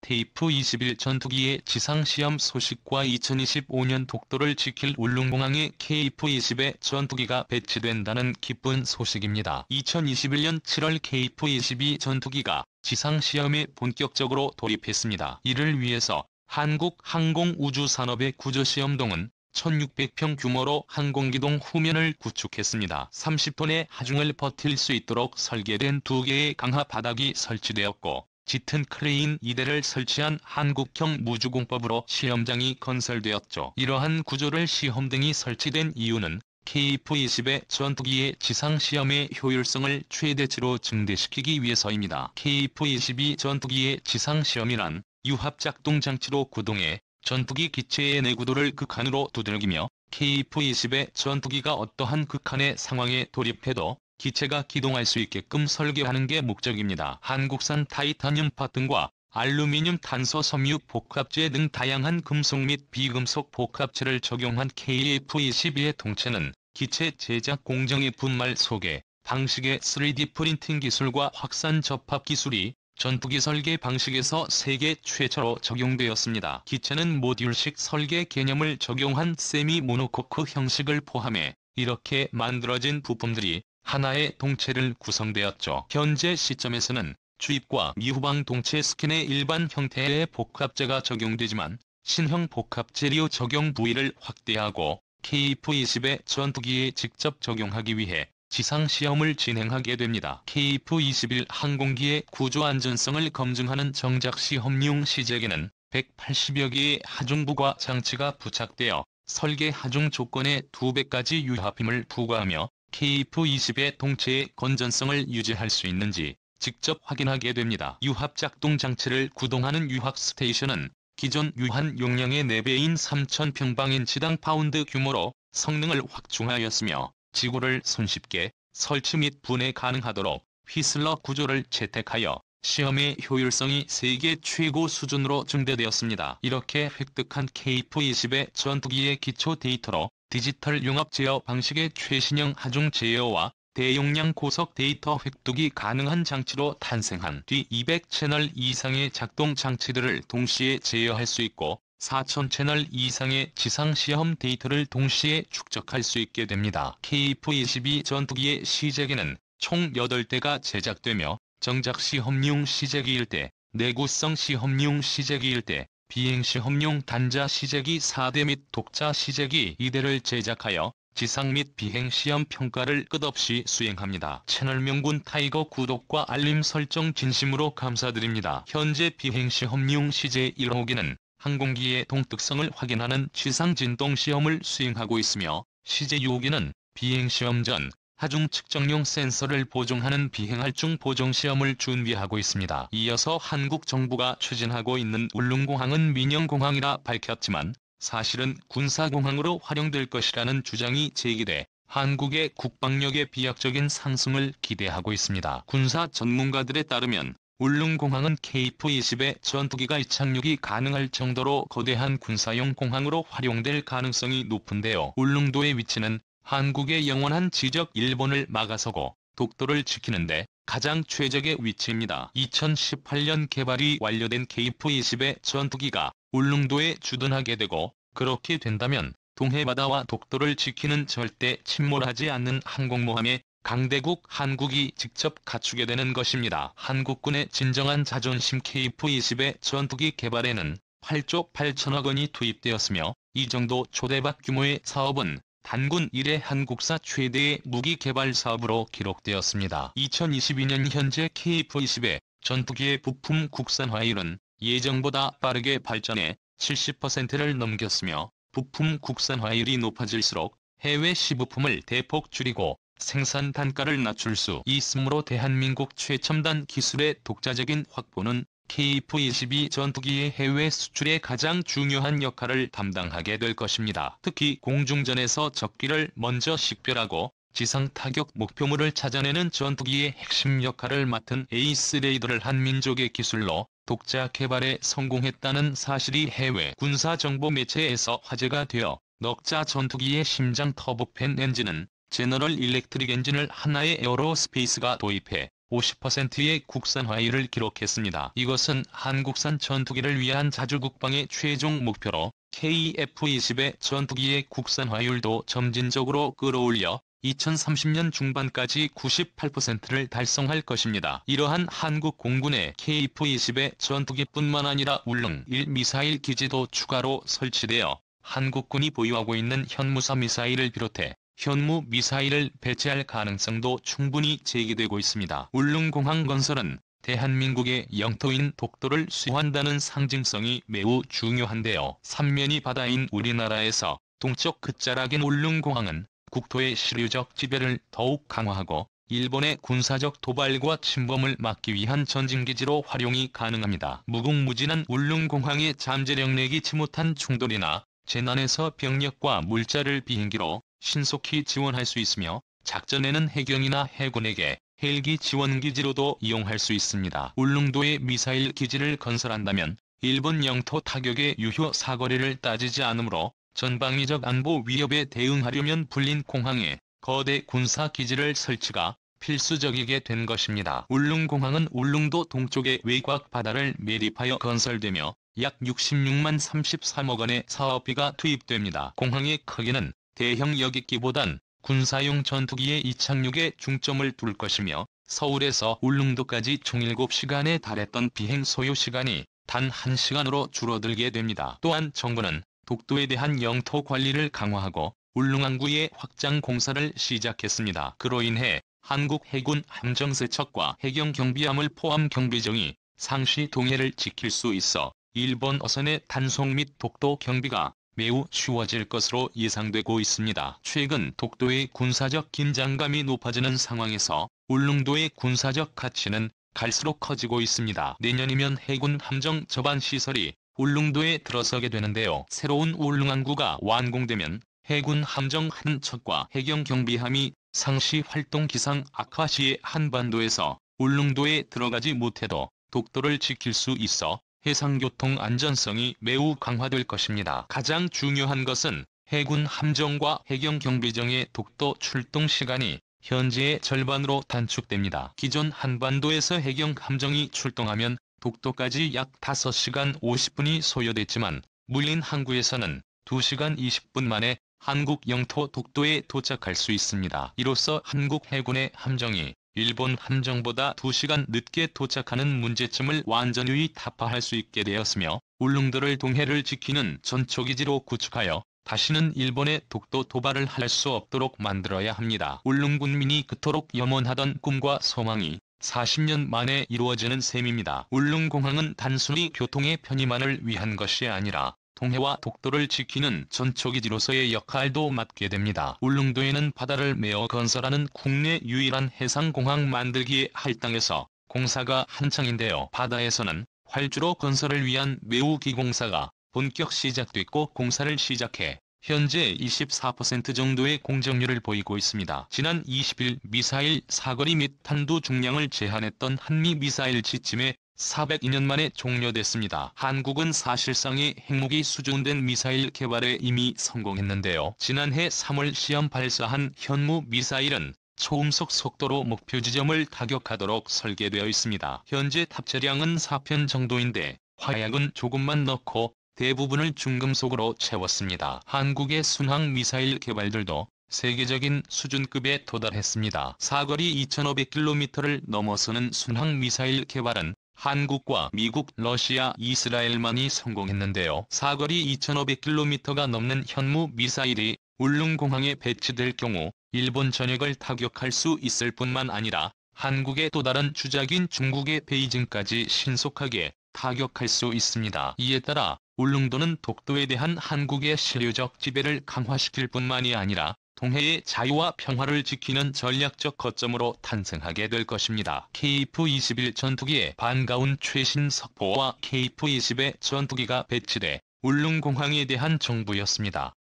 테이프-21 전투기의 지상시험 소식과 2025년 독도를 지킬 울릉공항에 KF-20의 전투기가 배치된다는 기쁜 소식입니다. 2021년 7월 KF-22 전투기가 지상시험에 본격적으로 돌입했습니다. 이를 위해서 한국항공우주산업의 구조시험동은 1600평 규모로 항공기동 후면을 구축했습니다. 30톤의 하중을 버틸 수 있도록 설계된 2개의 강하 바닥이 설치되었고 짙은 크레인 2대를 설치한 한국형 무주공법으로 시험장이 건설되었죠. 이러한 구조를 시험등이 설치된 이유는 KF-20의 전투기의 지상시험의 효율성을 최대치로 증대시키기 위해서입니다. KF-22 전투기의 지상시험이란 유합작동장치로 구동해 전투기 기체의 내구도를 극한으로 두들기며 KF-20의 전투기가 어떠한 극한의 상황에 돌입해도 기체가 기동할 수 있게끔 설계하는 게 목적입니다. 한국산 타이타늄파 등과 알루미늄 탄소 섬유 복합재 등 다양한 금속 및 비금속 복합재를 적용한 KF-22의 동체는 기체 제작 공정의 분말 소개 방식의 3D 프린팅 기술과 확산 접합 기술이 전투기 설계 방식에서 세계 최초로 적용되었습니다. 기체는 모듈식 설계 개념을 적용한 세미 모노코크 형식을 포함해 이렇게 만들어진 부품들이 하나의 동체를 구성되었죠. 현재 시점에서는 주입과 미후방 동체 스캔의 일반 형태의 복합재가 적용되지만 신형 복합재료 적용 부위를 확대하고 KF-20의 전투기에 직접 적용하기 위해 지상시험을 진행하게 됩니다. KF-21 항공기의 구조 안전성을 검증하는 정작시험용 시제기는 180여 개의 하중부가 장치가 부착되어 설계 하중 조건의 2배까지 유합힘을 부과하며 KF-20의 동체의 건전성을 유지할 수 있는지 직접 확인하게 됩니다. 유합작동 장치를 구동하는 유합 스테이션은 기존 유한 용량의 4배인 3000평방인치당 파운드 규모로 성능을 확충하였으며 지구를 손쉽게 설치 및 분해 가능하도록 휘슬러 구조를 채택하여 시험의 효율성이 세계 최고 수준으로 증대되었습니다. 이렇게 획득한 KF-20의 전투기의 기초 데이터로 디지털 융합 제어 방식의 최신형 하중 제어와 대용량 고속 데이터 획득이 가능한 장치로 탄생한 뒤 200채널 이상의 작동 장치들을 동시에 제어할 수 있고 4000채널 이상의 지상시험 데이터를 동시에 축적할 수 있게 됩니다. KF-22 전투기의 시제기는 총 8대가 제작되며 정작시험용 시제기일 때, 내구성 시험용 시제기일 때, 비행시험용 단자 시제기 4대 및 독자 시제기 2대를 제작하여 지상 및 비행 시험 평가를 끝없이 수행합니다. 채널 명군 타이거 구독과 알림 설정 진심으로 감사드립니다. 현재 비행 시험용 시제 1호기는 항공기의 동특성을 확인하는 지상 진동 시험을 수행하고 있으며 시제 2호기는 비행 시험 전 하중 측정용 센서를 보정하는 비행할중 보정 시험을 준비하고 있습니다. 이어서 한국 정부가 추진하고 있는 울릉공항은 민영공항이라 밝혔지만 사실은 군사공항으로 활용될 것이라는 주장이 제기돼 한국의 국방력의 비약적인 상승을 기대하고 있습니다. 군사 전문가들에 따르면 울릉공항은 KF-20의 전투기가 이착륙이 가능할 정도로 거대한 군사용 공항으로 활용될 가능성이 높은데요. 울릉도의 위치는 한국의 영원한 지적 일본을 막아서고 독도를 지키는데 가장 최적의 위치입니다. 2018년 개발이 완료된 KF-20의 전투기가 울릉도에 주둔하게 되고 그렇게 된다면 동해바다와 독도를 지키는 절대 침몰하지 않는 항공모함의 강대국 한국이 직접 갖추게 되는 것입니다. 한국군의 진정한 자존심 KF-20의 전투기 개발에는 8조 8천억 원이 투입되었으며 이 정도 초대박 규모의 사업은 단군 이래 한국사 최대의 무기 개발 사업으로 기록되었습니다. 2022년 현재 KF-20의 전투기의 부품 국산화율은 예정보다 빠르게 발전해 70%를 넘겼으며 부품 국산화율이 높아질수록 해외 시부품을 대폭 줄이고 생산 단가를 낮출 수 있으므로 대한민국 최첨단 기술의 독자적인 확보는 KF-22 전투기의 해외 수출에 가장 중요한 역할을 담당하게 될 것입니다. 특히 공중전에서 적기를 먼저 식별하고 지상 타격 목표물을 찾아내는 전투기의 핵심 역할을 맡은 에이스 레이더를 한민족의 기술로 독자 개발에 성공했다는 사실이 해외 군사정보 매체에서 화제가 되어 넉자 전투기의 심장 터보팬 엔진은 제너럴 일렉트릭 엔진을 하나의 에어로스페이스가 도입해 50%의 국산화율을 기록했습니다. 이것은 한국산 전투기를 위한 자주국방의 최종 목표로 KF-21 전투기의 국산화율도 점진적으로 끌어올려 2030년 중반까지 98%를 달성할 것입니다. 이러한 한국 공군의 KF-21 전투기뿐만 아니라 울릉 1 미사일 기지도 추가로 설치되어 한국군이 보유하고 있는 현무사 미사일을 비롯해 현무 미사일을 배치할 가능성도 충분히 제기되고 있습니다. 울릉공항 건설은 대한민국의 영토인 독도를 수호한다는 상징성이 매우 중요한데요. 삼면이 바다인 우리나라에서 동쪽 끝자락인 울릉공항은 국토의 시류적 지배를 더욱 강화하고 일본의 군사적 도발과 침범을 막기 위한 전진기지로 활용이 가능합니다. 무궁무진한 울릉공항에 잠재력 내기치 못한 충돌이나 재난에서 병력과 물자를 비행기로 신속히 지원할 수 있으며 작전에는 해경이나 해군에게 헬기 지원기지로도 이용할 수 있습니다. 울릉도에 미사일 기지를 건설한다면 일본 영토 타격의 유효 사거리를 따지지 않으므로 전방위적 안보 위협에 대응하려면 불린 공항에 거대 군사기지를 설치가 필수적이게 된 것입니다. 울릉공항은 울릉도 동쪽의 외곽 바다를 매립하여 건설되며 약 66만 33억 원의 사업비가 투입됩니다. 공항의 크기는 대형 여객기보단 군사용 전투기의 이착륙에 중점을 둘 것이며 서울에서 울릉도까지 총 7시간에 달했던 비행 소요시간이 단 1시간으로 줄어들게 됩니다. 또한 정부는 독도에 대한 영토 관리를 강화하고 울릉항구의 확장 공사를 시작했습니다. 그로 인해 한국 해군 함정세척과 해경경비함을 포함 경비정이 상시 동해를 지킬 수 있어 일본 어선의 단속 및 독도 경비가 매우 쉬워질 것으로 예상되고 있습니다. 최근 독도의 군사적 긴장감이 높아지는 상황에서 울릉도의 군사적 가치는 갈수록 커지고 있습니다. 내년이면 해군 함정 저반 시설이 울릉도에 들어서게 되는데요. 새로운 울릉항구가 완공되면 해군 함정 한 척과 해경 경비함이 상시 활동 기상 악화 시에 한반도에서 울릉도에 들어가지 못해도 독도를 지킬 수 있어 해상교통 안전성이 매우 강화될 것입니다. 가장 중요한 것은 해군 함정과 해경 경비정의 독도 출동 시간이 현재의 절반으로 단축됩니다. 기존 한반도에서 해경 함정이 출동하면 독도까지 약 5시간 50분이 소요됐지만 물린 항구에서는 2시간 20분 만에 한국 영토 독도에 도착할 수 있습니다. 이로써 한국 해군의 함정이 일본 함정보다 2시간 늦게 도착하는 문제점을 완전히 타파할 수 있게 되었으며 울릉도를 동해를 지키는 전초기지로 구축하여 다시는 일본의 독도 도발을 할 수 없도록 만들어야 합니다. 울릉군민이 그토록 염원하던 꿈과 소망이 40년 만에 이루어지는 셈입니다. 울릉공항은 단순히 교통의 편의만을 위한 것이 아니라 동해와 독도를 지키는 전초기지로서의 역할도 맡게 됩니다. 울릉도에는 바다를 메어 건설하는 국내 유일한 해상공항 만들기에 할당해서 공사가 한창인데요. 바다에서는 활주로 건설을 위한 매우기공사가 본격 시작됐고 공사를 시작해 현재 24% 정도의 공정률을 보이고 있습니다. 지난 20일 미사일 사거리 및 탄두 중량을 제한했던 한미 미사일 지침에 402년 만에 종료됐습니다. 한국은 사실상의 핵무기 수준된 미사일 개발에 이미 성공했는데요. 지난해 3월 시험 발사한 현무 미사일은 초음속 속도로 목표 지점을 타격하도록 설계되어 있습니다. 현재 탑재량은 4편 정도인데 화약은 조금만 넣고 대부분을 중금속으로 채웠습니다. 한국의 순항 미사일 개발들도 세계적인 수준급에 도달했습니다. 사거리 2500km를 넘어서는 순항 미사일 개발은 한국과 미국, 러시아, 이스라엘만이 성공했는데요. 사거리 2500km가 넘는 현무 미사일이 울릉공항에 배치될 경우 일본 전역을 타격할 수 있을 뿐만 아니라 한국의 또 다른 주작인 중국의 베이징까지 신속하게 타격할 수 있습니다. 이에 따라 울릉도는 독도에 대한 한국의 실효적 지배를 강화시킬 뿐만이 아니라 동해의 자유와 평화를 지키는 전략적 거점으로 탄생하게 될 것입니다. KF-21 전투기의 반가운 최신 석포와 KF-20의 전투기가 배치돼 울릉공항에 대한 정보였습니다.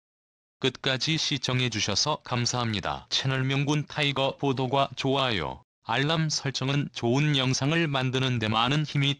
끝까지 시청해주셔서 감사합니다. 채널 명군 타이거 보도과 좋아요, 알람 설정은 좋은 영상을 만드는 데 많은 힘이 됩니다.